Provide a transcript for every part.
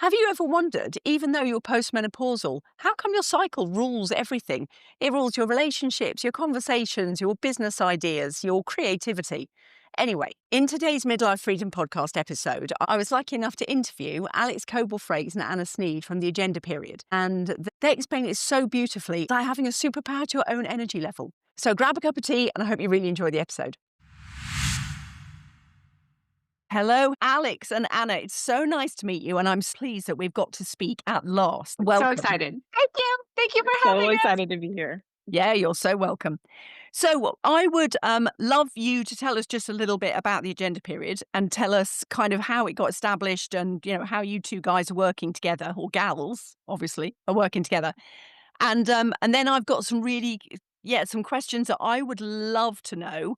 Have you ever wondered, even though you're postmenopausal, how come your cycle rules everything? It rules your relationships, your conversations, your business ideas, your creativity. Anyway, in today's Midlife Freedom Podcast episode, I was lucky enough to interview Alex Coble-Frakes and Anna Sneed from the Agenda Period. And they explain it so beautifully by having a superpower to your own energy level. So grab a cup of tea and I hope you really enjoy the episode. Hello, Alex and Anna. It's so nice to meet you, and I'm pleased that we've got to speak at last. So Welcome. excited. Thank you. Thank you for having So us. excited to be here. Yeah, you're so welcome. So I would love you to tell us just a little bit about the Agenda Period and tell us kind of how it got established and, how you two guys are working together, or gals, obviously, are working together. And then I've got some some questions that I would love to know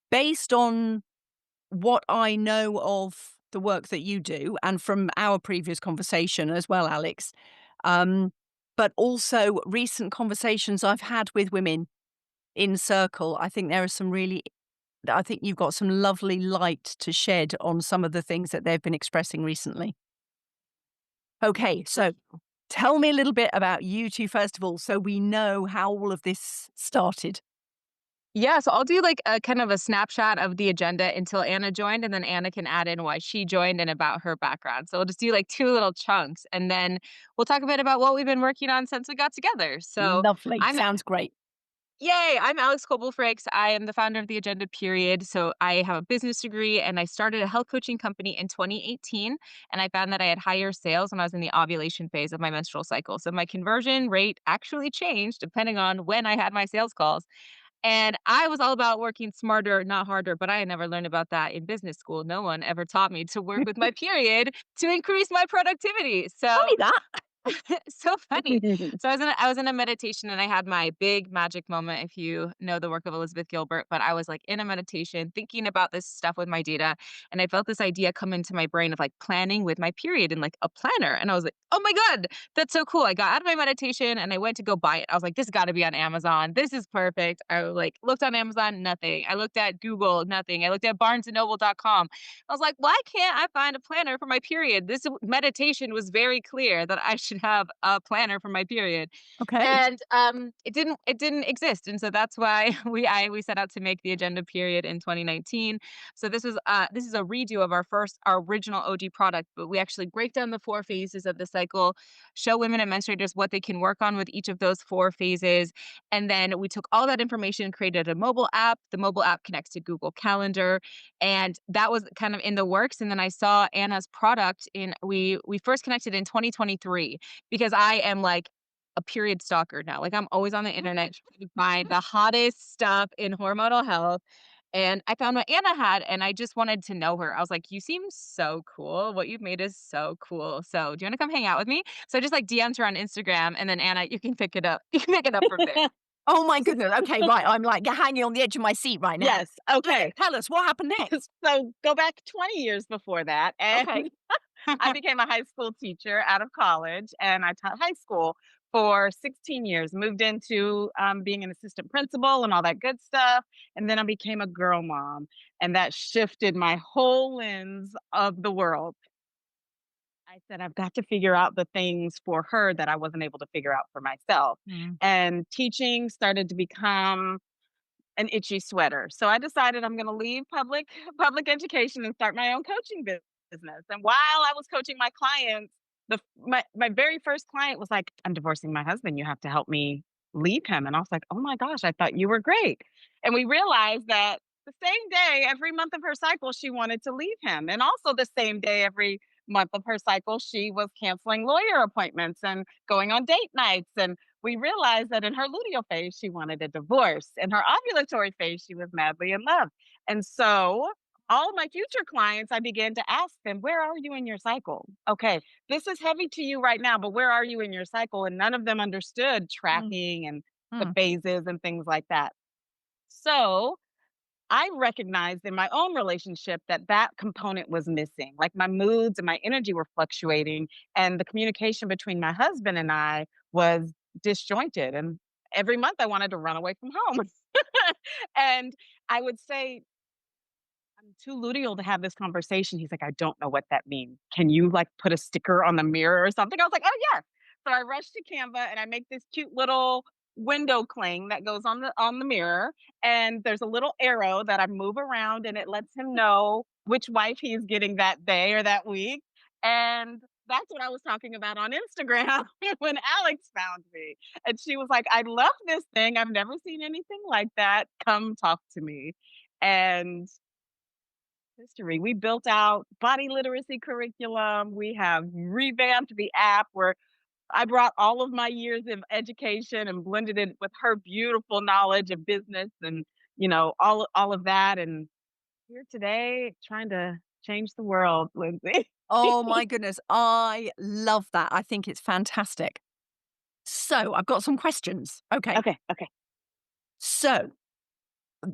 based on what I know of the work that you do and from our previous conversation as well, Alex, but also recent conversations I've had with women in circle. I think I think you've got some lovely light to shed on some of the things that they've been expressing recently. Okay, so tell me a little bit about you two, first of all, so we know how all of this started. Yeah, so I'll do like a kind of a snapshot of the agenda until Anna joined, and then Anna can add in why she joined and about her background. So we'll just do like two little chunks, and then we'll talk a bit about what we've been working on since we got together. So Lovely. I'm Sounds great. Yay! I'm Alex Coble-Frakes. I am the founder of the Agenda Period. So I have a business degree and I started a health coaching company in 2018. And I found that I had higher sales when I was in the ovulation phase of my menstrual cycle. So my conversion rate actually changed depending on when I had my sales calls. And I was all about working smarter, not harder, but I had never learned about that in business school. No one ever taught me to work with my period to increase my productivity. Funny that. So funny. So I was in a meditation and I had my big magic moment, if you know the work of Elizabeth Gilbert, but I was like in a meditation thinking about this stuff with my data, and I felt this idea come into my brain of like planning with my period and like a planner. And I was like, oh my God, that's so cool. I got out of my meditation and I went to go buy it. I was like, this got to be on Amazon. This is perfect. I like looked on Amazon, nothing. I looked at Google, nothing. I looked at barnesandnoble.com. I was like, why can't I find a planner for my period? This meditation was very clear that I should have a planner for my period. Okay. And it didn't exist. And so that's why we set out to make the Agenda Period in 2019. So this is a redo of our original OG product, but we actually break down the 4 phases of the cycle, show women and menstruators what they can work on with each of those 4 phases. And then we took all that information, created a mobile app. The mobile app connects to Google Calendar. And that was kind of in the works. And then I saw Anna's product we first connected in 2023 because I am like a period stalker now. Like I'm always on the internet trying to find the hottest stuff in hormonal health. And I found what Anna had and I just wanted to know her. I was like, you seem so cool. What you've made is so cool. So do you want to come hang out with me? So I just like DM'd her on Instagram, and then Anna, you can pick it up. You can pick it up from there. Oh my goodness. Okay, right. I'm like hanging on the edge of my seat right now. Yes. Okay. Tell us what happened next. So go back 20 years before that. And Okay. I became a high school teacher out of college, and I taught high school for 16 years, moved into being an assistant principal and all that good stuff. And then I became a girl mom, and that shifted my whole lens of the world. I said, I've got to figure out the things for her that I wasn't able to figure out for myself. Mm. And teaching started to become an itchy sweater. So I decided I'm going to leave public education and start my own coaching business. And while I was coaching my clients, my very first client was like, I'm divorcing my husband. You have to help me leave him. And I was like, oh my gosh, I thought you were great. And we realized that the same day, every month of her cycle, she wanted to leave him. And also the same day, every month of her cycle, she was canceling lawyer appointments and going on date nights. And we realized that in her luteal phase, she wanted a divorce. In her ovulatory phase, she was madly in love. And so all of my future clients, I began to ask them, where are you in your cycle? Okay, this is heavy to you right now, but where are you in your cycle? And none of them understood tracking and the Mm. phases and things like that. So I recognized in my own relationship that that component was missing. Like my moods and my energy were fluctuating, and the communication between my husband and I was disjointed. And every month I wanted to run away from home. And I would say, I'm too luteal to have this conversation. He's like, I don't know what that means. Can you like put a sticker on the mirror or something? I was like, oh yeah. So I rushed to Canva and I make this cute little window cling that goes on the mirror. And there's a little arrow that I move around and it lets him know which wife he's getting that day or that week. And that's what I was talking about on Instagram when Alex found me. And she was like, I love this thing. I've never seen anything like that. Come talk to me. And history. We built out body literacy curriculum. We have revamped the app where I brought all of my years of education and blended it with her beautiful knowledge of business and all of that. And here today, trying to change the world, Lindsay. Oh my goodness, I love that. I think it's fantastic. So, I've got some questions. Okay. Okay, okay. So,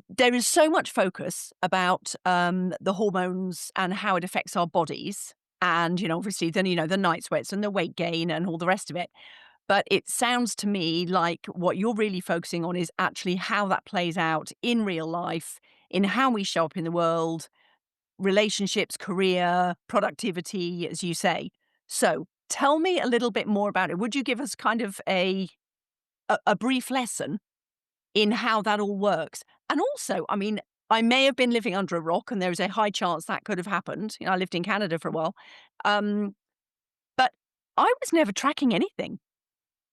there is so much focus about the hormones and how it affects our bodies. And, obviously, then, the night sweats and the weight gain and all the rest of it. But it sounds to me like what you're really focusing on is actually how that plays out in real life, in how we show up in the world, relationships, career, productivity, as you say. So tell me a little bit more about it. Would you give us kind of a brief lesson in how that all works? And also, I mean, I may have been living under a rock, and there is a high chance that could have happened. I lived in Canada for a while, um, but I was never tracking anything.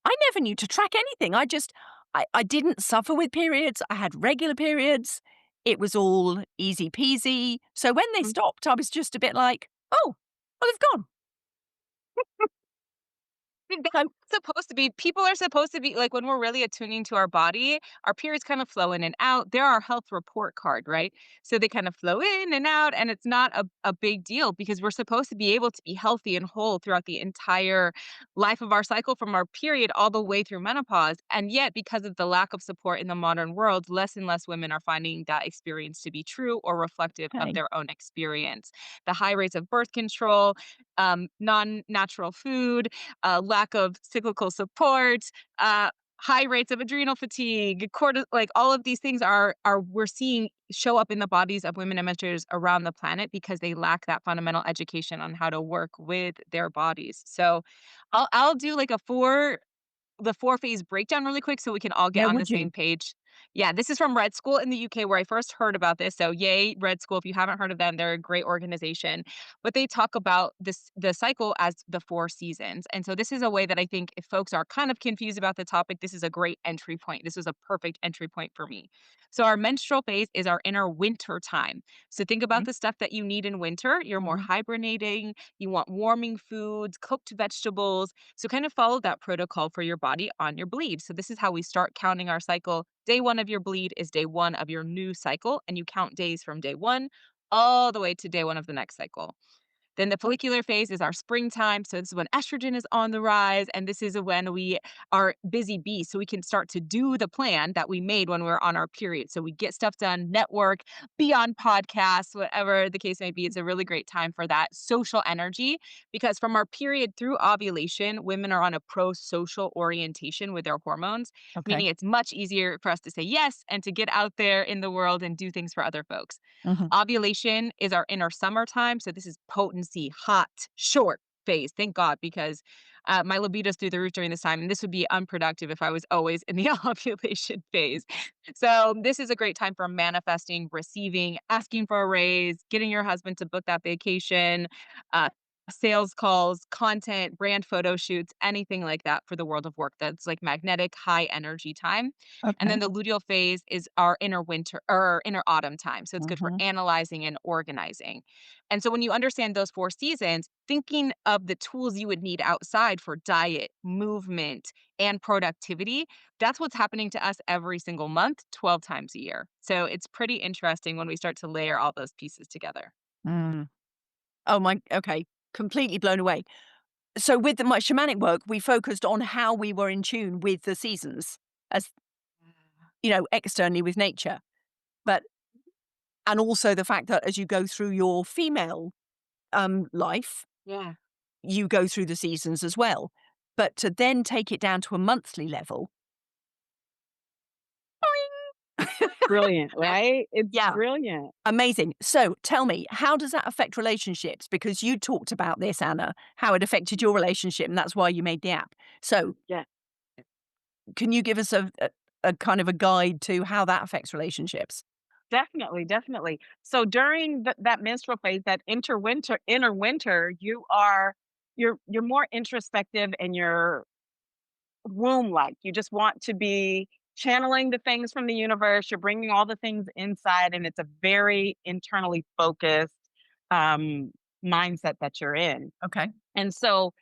I never knew to track anything. I didn't suffer with periods. I had regular periods. It was all easy peasy. So when they Mhm. stopped, I was just a bit like, oh, well, they've gone. That's So, supposed to be people are supposed to be like when we're really attuning to our body, our periods kind of flow in and out. They're our health report card, right? So they kind of flow in and out, and it's not a big deal because we're supposed to be able to be healthy and whole throughout the entire life of our cycle from our period all the way through menopause. And yet, because of the lack of support in the modern world, less and less women are finding that experience to be true or reflective of okay. their own experience. The high rates of birth control, non natural food, lack of cyclical support, high rates of adrenal fatigue, like all of these things are we're seeing show up in the bodies of women and menstruators around the planet because they lack that fundamental education on how to work with their bodies. So I'll do like the 4-phase breakdown really quick so we can all get Yeah, on the would you? same page. Yeah, this is from Red School in the UK where I first heard about this. So yay, Red School. If you haven't heard of them, they're a great organization. But they talk about the cycle as the 4 seasons. And so this is a way that I think if folks are kind of confused about the topic, this is a great entry point. This was a perfect entry point for me. So our menstrual phase is our inner winter time. So think about Okay. the stuff that you need in winter. You're more Mhm. hibernating, you want warming foods, cooked vegetables, so kind of follow that protocol for your body on your bleed. So this is how we start counting our cycle. Day one of your bleed is day one of your new cycle, and you count days from day one all the way to day one of the next cycle. Then the follicular phase is our springtime. So this is when estrogen is on the rise. And this is when we are busy bees. So we can start to do the plan that we made when we were on our period. So we get stuff done, network, be on podcasts, whatever the case may be. It's a really great time for that social energy because from our period through ovulation, women are on a pro-social orientation with their hormones, Okay. meaning it's much easier for us to say yes and to get out there in the world and do things for other folks. Mhm. Ovulation is our inner summertime. So this is potency, hot, short phase. Thank God, because my libido's through the roof during this time. And this would be unproductive if I was always in the ovulation phase. So this is a great time for manifesting, receiving, asking for a raise, getting your husband to book that vacation, sales calls, content, brand photo shoots, anything like that for the world of work that's like magnetic, high energy time. And then Okay. the luteal phase is our inner winter or inner autumn time. So it's good for Mhm. analyzing and organizing. And so when you understand those 4 seasons, thinking of the tools you would need outside for diet, movement, and productivity, that's what's happening to us every single month, 12 times a year. So it's pretty interesting when we start to layer all those pieces together. Mm. Oh my, okay. Completely blown away. So with my shamanic work, we focused on how we were in tune with the seasons as, externally with nature. But and also the fact that as you go through your female, life, Yeah. you go through the seasons as well. But to then take it down to a monthly level, boing. brilliant, right? It's Yeah. brilliant. Amazing. So tell me, how does that affect relationships? Because you talked about this, Anna, how it affected your relationship, and that's why you made the app. So Yeah. can you give us a kind of a guide to how that affects relationships? Definitely, definitely. So during that menstrual phase, that inner winter, you're more introspective and you're womb like. You just want to be channeling the things from the universe. You're bringing all the things inside, and it's a very internally focused um, mindset that you're in. Okay. And so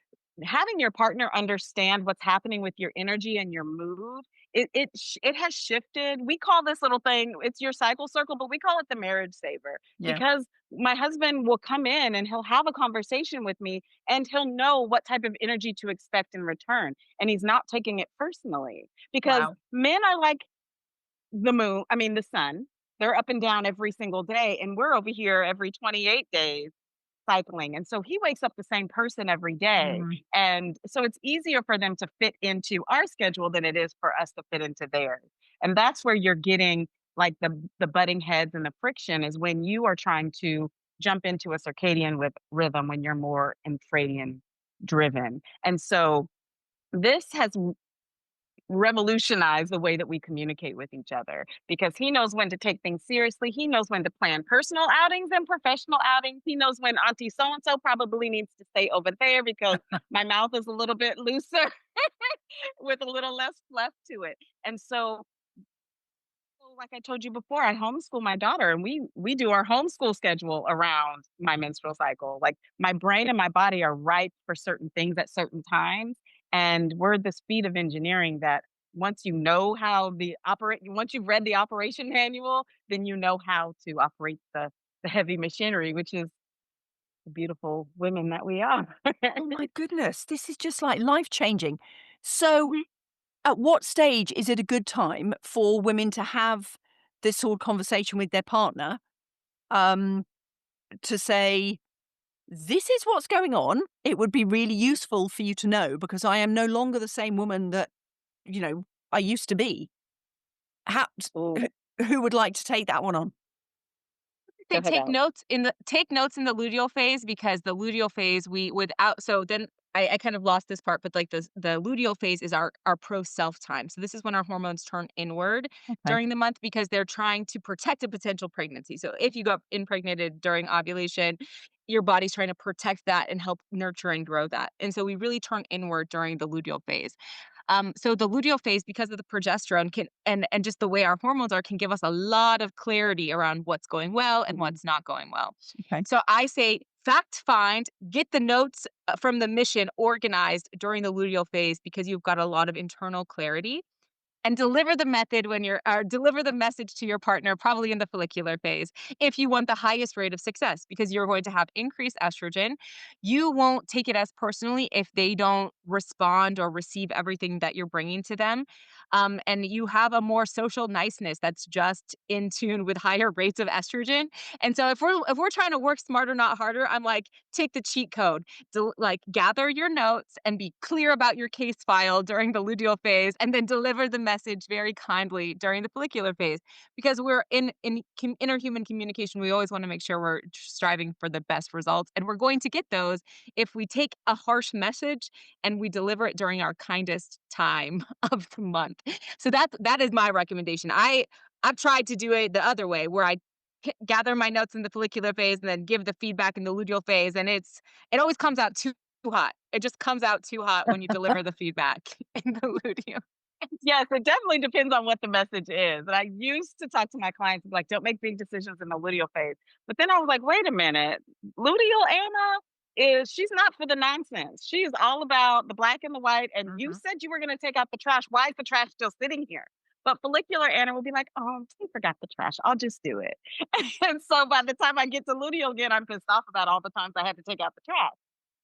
having your partner understand what's happening with your energy and your mood, it has shifted. We call this little thing, it's your cycle circle, but we call it the marriage saver Yeah. because my husband will come in and he'll have a conversation with me and he'll know what type of energy to expect in return. And he's not taking it personally because Wow. men are like the moon, I mean, the sun. They're up and down every single day. And we're over here every 28 days cycling. And so he wakes up the same person every day. Mm. And so it's easier for them to fit into our schedule than it is for us to fit into theirs. And that's where you're getting like the butting heads and the friction is when you are trying to jump into a circadian with rhythm when you're more infradian driven. And so this has revolutionize the way that we communicate with each other because he knows when to take things seriously. He knows when to plan personal outings and professional outings. He knows when Auntie so and so probably needs to stay over there because my mouth is a little bit looser with a little less fluff to it. And so, like I told you before, I homeschool my daughter and we do our homeschool schedule around my menstrual cycle. Like my brain and my body are ripe for certain things at certain times. And we're the speed of engineering that once you know how once you've read the operation manual, then you know how to operate the heavy machinery, which is the beautiful women that we are. Oh my goodness, this is just like life changing. So, Mhm. at what stage is it a good time for women to have this sort of conversation with their partner um, to say, this is what's going on? It would be really useful for you to know because I am no longer the same woman that, you know, I used to be. How, Oh, who would like to take that one on? go Say ahead, Alex. take notes in the luteal phase because the luteal phase we without so then I kind of lost this part, but like the luteal phase is our pro self time. So this is when our hormones turn inward Okay. during the month because they're trying to protect a potential pregnancy. So if you got impregnated during ovulation, your body's trying to protect that and help nurture and grow that. And so we really turn inward during the luteal phase. So the luteal phase, because of the progesterone, can and just the way our hormones are, can give us a lot of clarity around what's going well and Mhm. what's not going well. Okay. So I say fact find, get the notes from the mission organized during the luteal phase because you've got a lot of internal clarity and deliver the method when you're or deliver the message to your partner probably in the follicular phase if you want the highest rate of success because you're going to have increased estrogen. You won't take it as personally if they don't respond or receive everything that you're bringing to them. And you have a more social niceness that's just in tune with higher rates of estrogen. And so if we're trying to work smarter not harder, I'm like, take the cheat code, like gather your notes and be clear about your case file during the luteal phase and then deliver the message very kindly during the follicular phase because we're in interhuman communication. We always want to make sure we're striving for the best results, and we're going to get those if we take a harsh message and we deliver it during our kindest time of the month. So that is my recommendation. I've tried to do it the other way where I gather my notes in the follicular phase and then give the feedback in the luteal phase. And it always comes out too hot. It just comes out too hot when you deliver the feedback in the luteal. Yes, it definitely depends on what the message is. And I used to talk to my clients like, don't make big decisions in the luteal phase. But then I was like, wait a minute, luteal Anna she's not for the nonsense. She is all about the black and the white. And you Mhm. said you were going to take out the trash. Why is the trash still sitting here? But follicular Anna will be like, oh, I forgot the trash. I'll just do it. And so by the time I get to luteal again, I'm pissed off about all the times I had to take out the trash.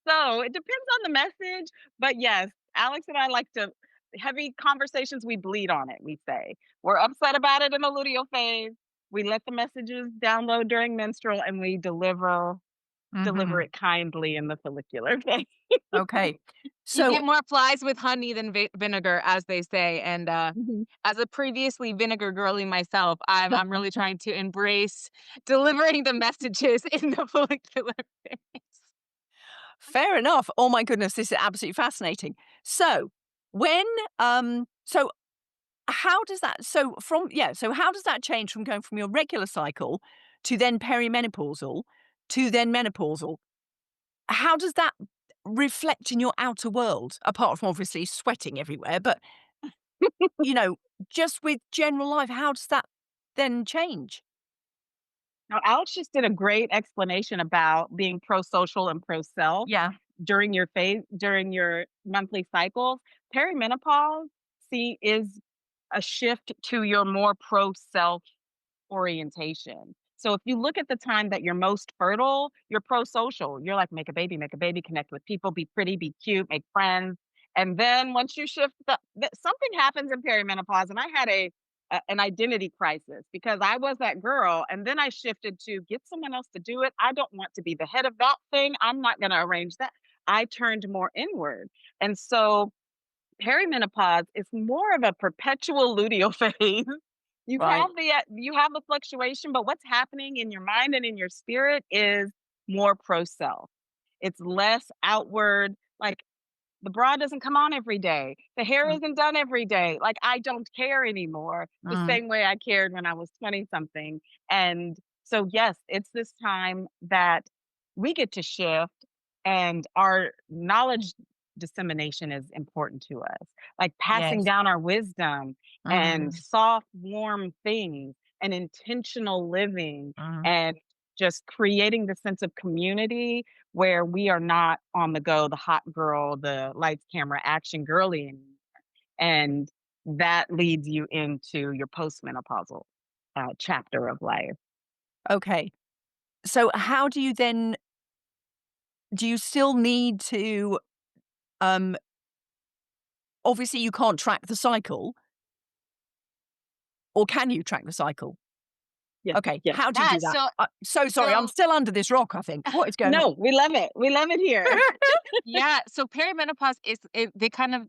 So it depends on the message. But yes, Alex and I like to heavy conversations, we bleed on it, we say. We're upset about it in the luteal phase. We let the messages download during menstrual and we deliver Mhm. it kindly in the follicular phase. Okay. You So get more flies with honey than vinegar, as they say. And Mhm. as a previously vinegar girly myself, I'm really trying to embrace delivering the messages in the follicular phase. fair enough. Oh my goodness, this is absolutely fascinating. So when so how does that so how does that change from going from your regular cycle to then perimenopausal to then menopausal? How does that reflect in your outer world apart from obviously sweating everywhere, but you know, just with general life, how does that then change? Now, Alex just did a great explanation about being pro-social and pro-self Yeah. during your monthly cycles. Perimenopause, see, is a shift to your more pro-self orientation. So if you look at the time that you're most fertile, you're pro-social. You're like, make a baby, connect with people, be pretty, be cute, make friends. And then once you shift, something happens in perimenopause. And I had an identity crisis because I was that girl. And then I shifted to get someone else to do it. I don't want to be the head of that thing. I'm not going to arrange that. I turned more inward. And so perimenopause is more of a perpetual luteal phase. Right. You have the fluctuation, but what's happening in your mind and in your spirit is more pro self. It's less outward. Like the bra doesn't come on every day. The hair Mm, isn't done every day. Like I don't care anymore the mm, same way I cared when I was 20 something. And so, yes, it's this time that we get to shift and our knowledge dissemination is important to us, like passing yes. down our wisdom and Mm, soft, warm things and intentional living mm. and just creating the sense of community where we are not on the go, the hot girl, the lights, camera, action girly anymore. And that leads you into your postmenopausal chapter of life. Okay. So how do you then do you still need to um obviously you can't track the cycle, or can you track the cycle? Yes, Okay, yes. how do you Yeah, do that? So sorry, I'm so still under this rock, I think. What is going on? No, we love it. We love it here. yeah, so perimenopause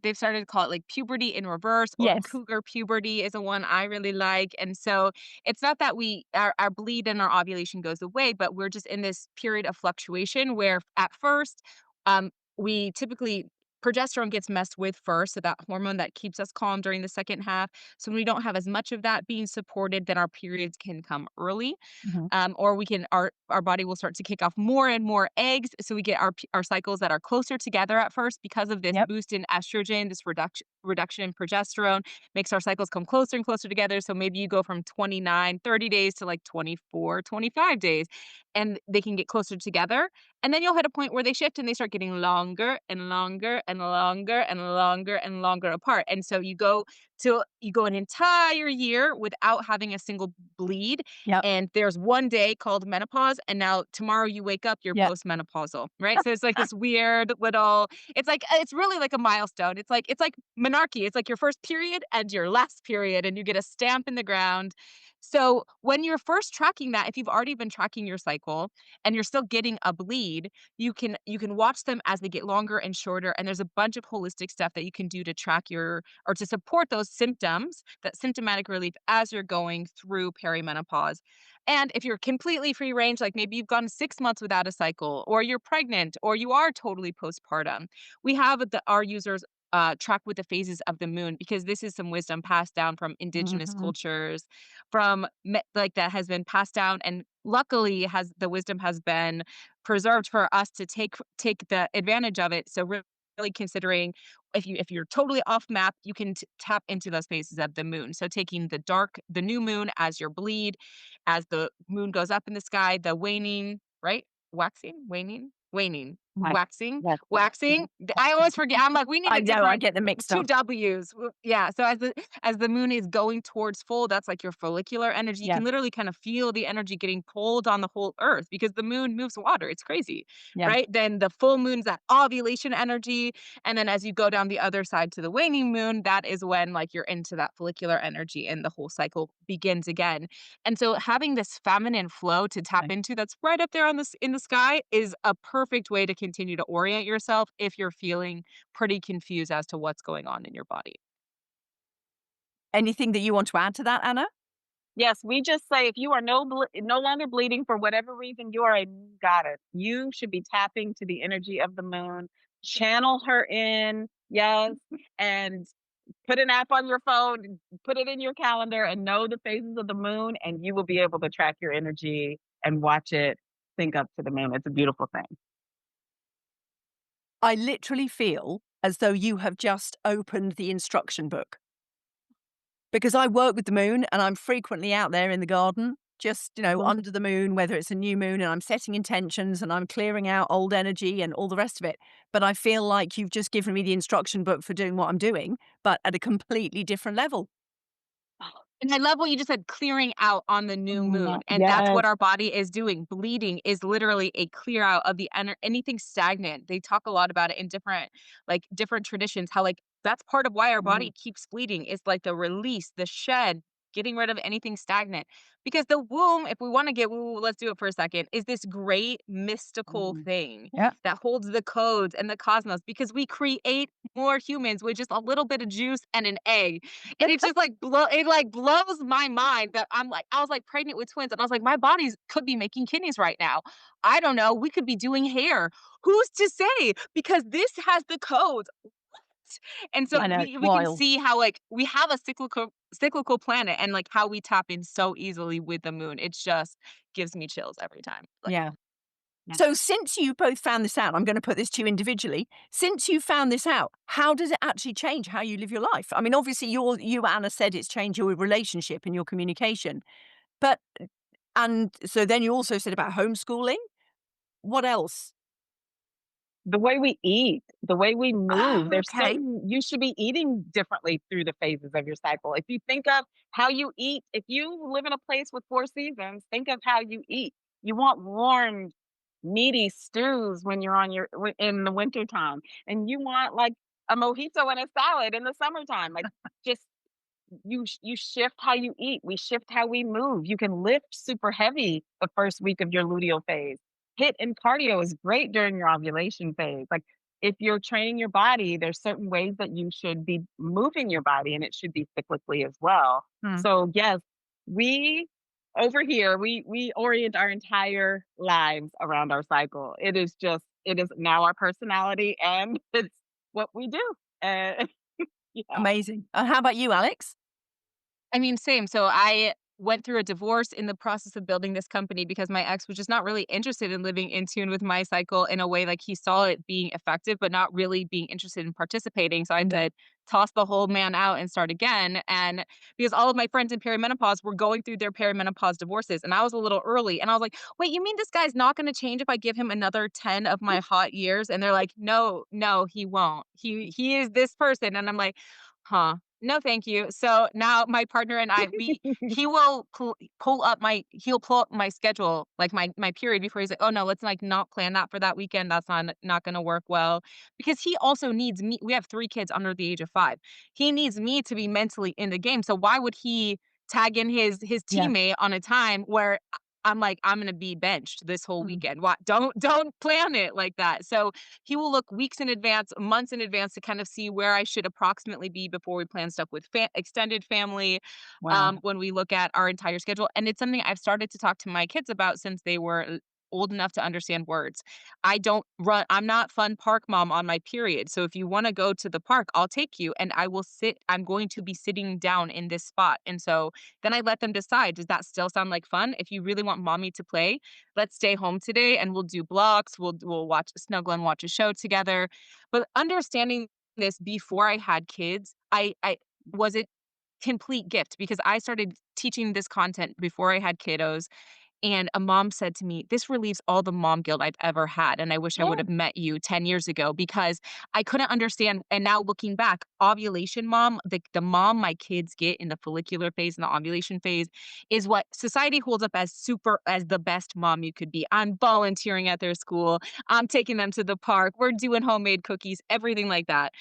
they've started to call it like puberty in reverse, or Yes. cougar puberty is a one I really like. And so it's not that our bleed and our ovulation goes away, but we're just in this period of fluctuation where at first, um, we typically progesterone gets messed with first, so that hormone that keeps us calm during the second half. So when we don't have as much of that being supported, then our periods can come early, Mhm. or we can our body will start to kick off more and more eggs, so we get our cycles that are closer together at first because of this Yep. boost in estrogen. This reduction in progesterone makes our cycles come closer and closer together. So maybe you go from 29, 30 days to like 24, 25 days, and they can get closer together. And then you'll hit a point where they shift and they start getting longer and longer and longer and longer and longer apart. And so you go an entire year without having a single bleed, Yep. and there's one day called menopause, and now tomorrow you wake up, you're Yep. postmenopausal, right? So it's like this weird little, it's really like a milestone. It's like monarchy. It's like your first period and your last period, and you get a stamp in the ground. So when you're first tracking that, if you've already been tracking your cycle and you're still getting a bleed, you can watch them as they get longer and shorter. And there's a bunch of holistic stuff that you can do to track your or to support those symptoms, that symptomatic relief as you're going through perimenopause. And if you're completely free range, like maybe you've gone 6 months without a cycle, or you're pregnant, or you are totally postpartum, we have our users track with the phases of the moon, because this is some wisdom passed down from indigenous Mhm. cultures, like that has been passed down, and luckily has the wisdom has been preserved for us to take the advantage of it. So really considering, if you're totally off map, you can tap into those phases of the moon. So taking the new moon as your bleed, as the moon goes up in the sky, the waning, right? Waxing, waning, Like, waxing, yes, waxing. I always forget. I'm like, we need I a know, I different get them mixed two up. W's. Yeah. So as the moon is going towards full, that's like your follicular energy. You Yeah. can literally kind of feel the energy getting pulled on the whole earth because the moon moves water. It's crazy, Yeah. right? Then the full moon's that ovulation energy. And then as you go down the other side to the waning moon, that is when like you're into that follicular energy and the whole cycle begins again. And so having this feminine flow to tap Okay. into that's right up there in the sky is a perfect way to continue to orient yourself if you're feeling pretty confused as to what's going on in your body. Anything that you want to add to that, Anna? Yes, we just say if you are no longer bleeding for whatever reason, you are a moon goddess. You should be tapping to the energy of the moon. Channel her in, yes, and put an app on your phone, put it in your calendar, and know the phases of the moon, and you will be able to track your energy and watch it sync up to the moon. It's a beautiful thing. I literally feel as though you have just opened the instruction book. Because I work with the moon and I'm frequently out there in the garden, just, Mhm. under the moon, whether it's a new moon, and I'm setting intentions and I'm clearing out old energy and all the rest of it. But I feel like you've just given me the instruction book for doing what I'm doing, but at a completely different level. And I love what you just said, clearing out on the new moon. And that's Yes. what our body is doing. Bleeding is literally a clear out of the anything stagnant. They talk a lot about it in different traditions, how like that's part of why our Mhm. body keeps bleeding is like the release, the shed, getting rid of anything stagnant. Because the womb, if we want to get woo, let's do it for a second, is this great mystical Mhm. thing Yeah. that holds the codes and the cosmos because we create more humans with just a little bit of juice and an egg. And it's just like blows my mind that I was like pregnant with twins and I was like, my body's could be making kidneys right now. I don't know. We could be doing hair. Who's to say? Because this has the codes. And so I know, we can wild. see how like we have a cyclical planet and like how we tap in so easily with the moon. It just gives me chills every time. Like, Yeah. Yeah. So since you both found this out, I'm going to put this to you individually. Since you found this out, how does it actually change how you live your life? I mean, obviously, you, Anna, said it's changed your relationship and your communication. But, and so then you also said about homeschooling. What else? The way we eat, the way we move, Oh, there's okay. certain you should be eating differently through the phases of your cycle. If you think of how you eat, if you live in a place with 4 seasons, think of how you eat. You want warm, meaty stews when you're on in the wintertime, and you want like a mojito and a salad in the summertime. Like just you shift how you eat. We shift how we move. You can lift super heavy the first week of your luteal phase. Hit and cardio is great during your ovulation phase. Like if you're training your body, there's certain ways that you should be moving your body, and it should be cyclically as well. Hmm. So yes, we over here we orient our entire lives around our cycle. It is now our personality, and it's what we do. Uh, yeah. Amazing. How about you, Alex? I mean, same. So I went through a divorce in the process of building this company because my ex was just not really interested in living in tune with my cycle in a way like he saw it being effective, but not really being interested in participating. So I said, toss the whole man out and start again. And because all of my friends in perimenopause were going through their perimenopause divorces, and I was a little early. And I was like, wait, you mean this guy's not going to change if I give him another 10 of my hot years? And they're like, no, no, he won't. He is this person. And I'm like, huh. No, thank you. So now my partner and I, he will he'll pull up my schedule, like my period before he's like, oh no, let's like not plan that for that weekend. That's not going to work well because he also needs me. We have 3 kids under the age of 5. He needs me to be mentally in the game. So why would he tag in his Yeah. teammate on a time where I'm like, I'm gonna be benched this whole Mm. weekend. What? Don't plan it like that. So he will look weeks in advance, months in advance to kind of see where I should approximately be before we plan stuff with extended family. Wow. When we look at our entire schedule, and it's something I've started to talk to my kids about since they were old enough to understand words. I don't run. I'm not fun park mom on my period. So if you want to go to the park, I'll take you, and I will sit. I'm going to be sitting down in this spot, and so then I let them decide, does that still sound like fun? If you really want mommy to play, let's stay home today and we'll do blocks. We'll watch snuggle and watch a show together. But understanding this before I had kids, I was a complete gift because I started teaching this content before I had kiddos. And a mom said to me, "This relieves all the mom guilt I've ever had, and I wish I would Yeah. have met you 10 years ago because I couldn't understand." And now looking back, ovulation mom, the mom my kids get in the follicular phase and the ovulation phase is what society holds up as the best mom you could be. I'm volunteering at their school. I'm taking them to the park. We're doing homemade cookies, everything like that.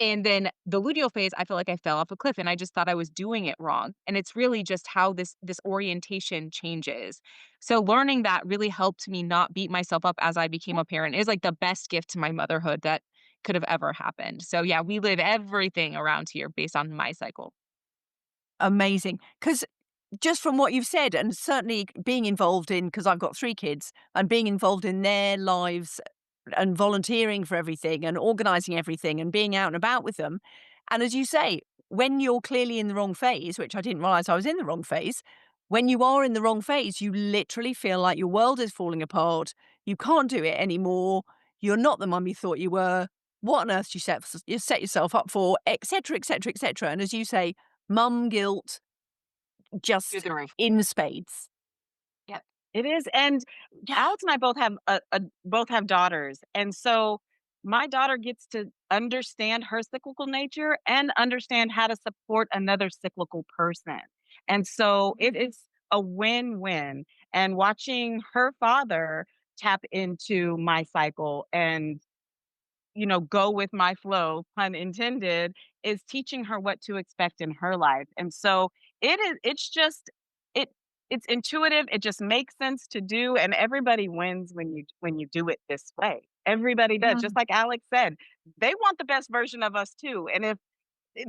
And then the luteal phase, I feel like I fell off a cliff and I just thought I was doing it wrong. And it's really just how this orientation changes. So learning that really helped me not beat myself up as I became a parent is like the best gift to my motherhood that could have ever happened. So yeah, we live everything around here based on my cycle. Amazing. Because just from what you've said, and certainly being involved in, because I've got 3 kids, and being involved in their lives and volunteering for everything and organizing everything and being out and about with them. And as you say, when you're clearly in the wrong phase, which I didn't realize I was in the wrong phase, when you are in the wrong phase, you literally feel like your world is falling apart. You can't do it anymore. You're not the mum you thought you were. What on earth you set yourself up for, etc., etc., etc. And as you say, mum guilt Through just the roof. in spades. Yep. It is, and Yeah. Alex and I both have daughters, and so my daughter gets to understand her cyclical nature and understand how to support another cyclical person, and so it is a win-win. And watching her father tap into my cycle and go with my flow, pun intended, is teaching her what to expect in her life. And so it's just it it's intuitive, it just makes sense to do, and everybody wins when you do it this way. Everybody does. Just Mm. like Alex said, they want the best version of us too. And if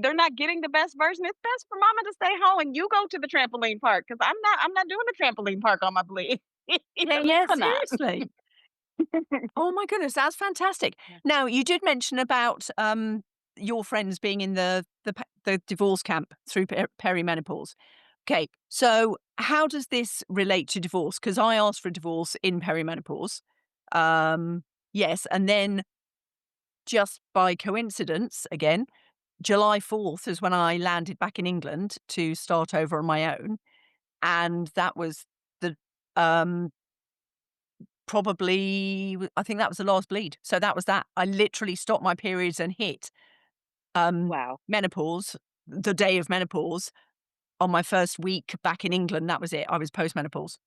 they're not getting the best version, it's best for mama to stay home and you go to the trampoline park because I'm not doing the trampoline park on my bleed. Yeah, yeah, I'm not. seriously. Oh my goodness, that's fantastic. Yeah. Now, you did mention about, your friends being in the divorce camp through perimenopause. Okay, so how does this relate to divorce? Because I asked for a divorce in perimenopause. Yes, and then just by coincidence, again, July 4th is when I landed back in England to start over on my own, and that was the, um probably, I think that was the last bleed. So that was that. I literally stopped my periods and hit, Wow. menopause, the day of menopause on my first week back in England. That was it. I was postmenopause.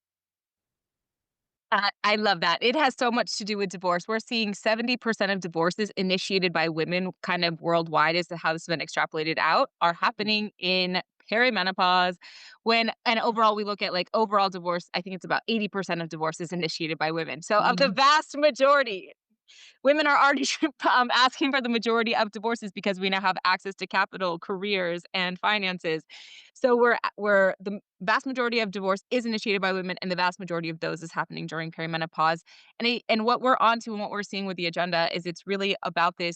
I love that. It has so much to do with divorce. We're seeing 70% of divorces initiated by women kind of worldwide as to how this has been extrapolated out are happening in perimenopause and overall we look at like overall divorce, I think it's about 80% of divorces initiated by women. So of the Mm. vast majority, women are already asking for the majority of divorces because we now have access to capital, careers, and finances. So we're the vast majority of divorce is initiated by women, and the vast majority of those is happening during perimenopause. And what we're onto and what we're seeing with the agenda is it's really about the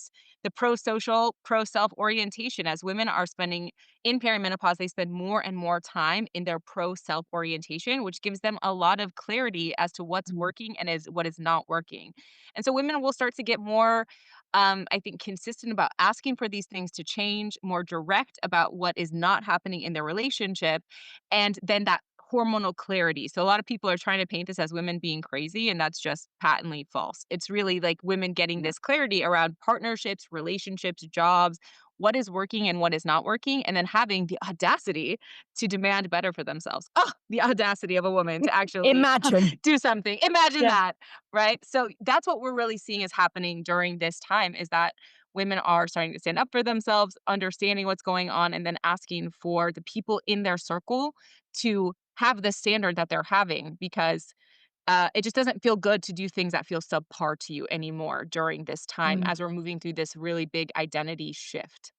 pro-social, pro-self orientation. As women are spending in perimenopause, they spend more and more time in their pro-self orientation, which gives them a lot of clarity as to what's Mm. working and is what is not working. And so women will start to get more, I think, consistent about asking for these things to change, more direct about what is not happening in their relationship, and then that hormonal clarity. So a lot of people are trying to paint this as women being crazy, and that's just patently false. It's really like women getting Yeah. this clarity around partnerships, relationships, jobs, what is working and what is not working, and then having the audacity to demand better for themselves. Oh, the audacity of a woman to actually Imagine. do something. Imagine Yeah. that. Right? So that's what we're really seeing is happening during this time is that women are starting to stand up for themselves, understanding what's going on, and then asking for the people in their circle to have the standard that they're having because it just doesn't feel good to do things that feel subpar to you anymore during this time Mm. as we're moving through this really big identity shift.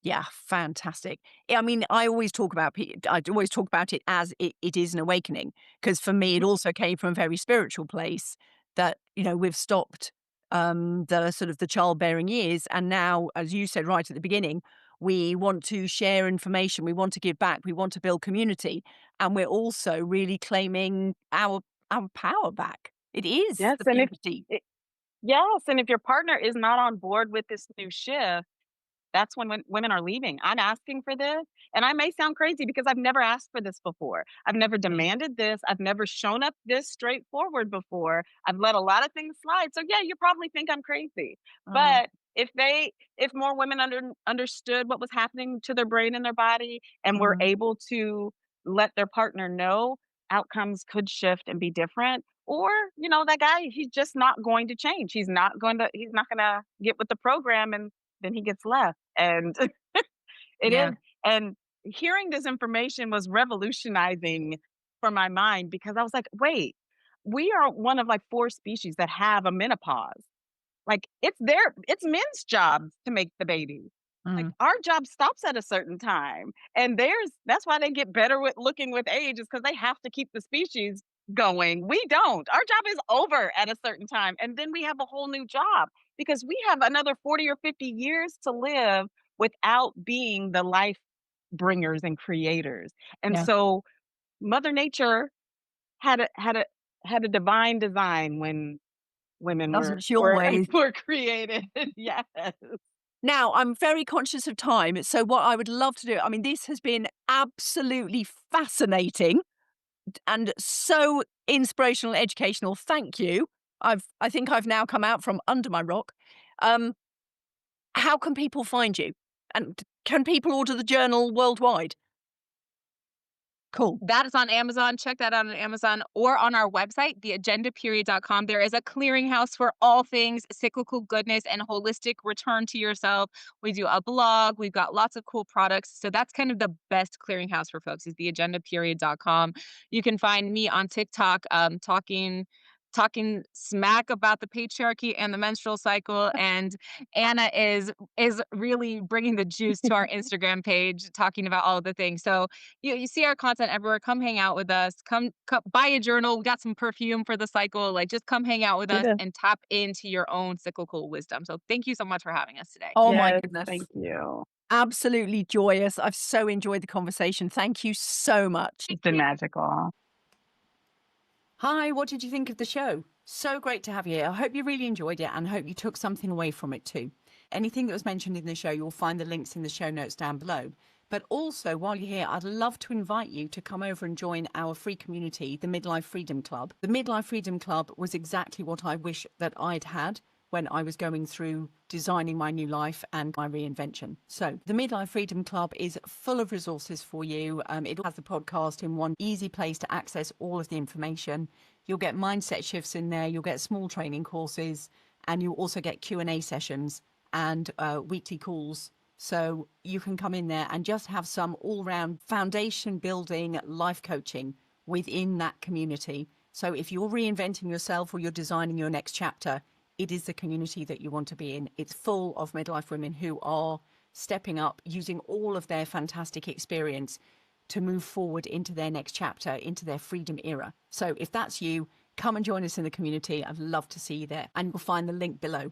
Yeah, fantastic. I mean, I always talk about it as it is an awakening because for me, it Mhm. also came from a very spiritual place that, we've stopped the sort of the childbearing years. And now, as you said right at the beginning, we want to share information, we want to give back, we want to build community. And we're also really claiming our power back. It is Yes, the and puberty. if your partner is not on board with this new shift, that's when women are leaving. I'm asking for this, and I may sound crazy because I've never asked for this before. I've never Mm. demanded this. I've never shown up this straightforward before. I've let a lot of things slide. So yeah, you probably think I'm crazy. Oh. But if more women understood what was happening to their brain and their body and were Mm. able to let their partner know, outcomes could shift and be different. Or, that guy, he's just not going to change. He's not going to get with the program and and he gets left. And it Yeah. is, and hearing this information was revolutionizing for my mind because I was like, wait, we are one of like 4 species that have a menopause. Like it's men's job to make the baby. Like Mm. our job stops at a certain time. And that's why they get better with looking with age is because they have to keep the species going. We don't. Our job is over at a certain time. And then we have a whole new job because we have another 40 or 50 years to live without being the life bringers and creators. And Yeah. so Mother Nature had a divine design when women Doesn't were she were always? were created. Yes. Now, I'm very conscious of time, so what I would love to do, I mean, this has been absolutely fascinating and so inspirational, educational. Thank you. I think I've now come out from under my rock. Um, how can people find you? And can people order the journal worldwide? Cool. That is on Amazon. Check that out on Amazon or on our website, theagendaperiod.com. There is a clearinghouse for all things cyclical goodness and holistic return to yourself. We do a blog. We've got lots of cool products. So that's kind of the best clearinghouse for folks is theagendaperiod.com. You can find me on TikTok talking smack about the patriarchy and the menstrual cycle, and Anna is really bringing the juice to our Instagram page talking about all of the things. So you see our content everywhere. Come hang out with us. Come buy a journal. We got some perfume for the cycle. Like just come hang out with us Yes. and tap into your own cyclical wisdom. So thank you so much for having us today. Oh my Yes, goodness. thank you. Absolutely joyous. I've so enjoyed the conversation. Thank you so much. It's been magical. Hi, what did you think of the show? So great to have you here. I hope you really enjoyed it and hope you took something away from it too. Anything that was mentioned in the show, you'll find the links in the show notes down below. But also, while you're here, I'd love to invite you to come over and join our free community, the Midlife Freedom Club. The Midlife Freedom Club was exactly what I wish that I'd had when I was going through designing my new life and my reinvention. So the Midlife Freedom Club is full of resources for you. It has the podcast in one easy place to access all of the information. You'll get mindset shifts in there. You'll get small training courses, and you'll also get Q&A sessions and weekly calls. So you can come in there and just have some all-round foundation building life coaching within that community. So if you're reinventing yourself or you're designing your next chapter, it is the community that you want to be in. It's full of midlife women who are stepping up, using all of their fantastic experience to move forward into their next chapter, into their freedom era. So if that's you, come and join us in the community. I'd love to see you there. And you'll find the link below.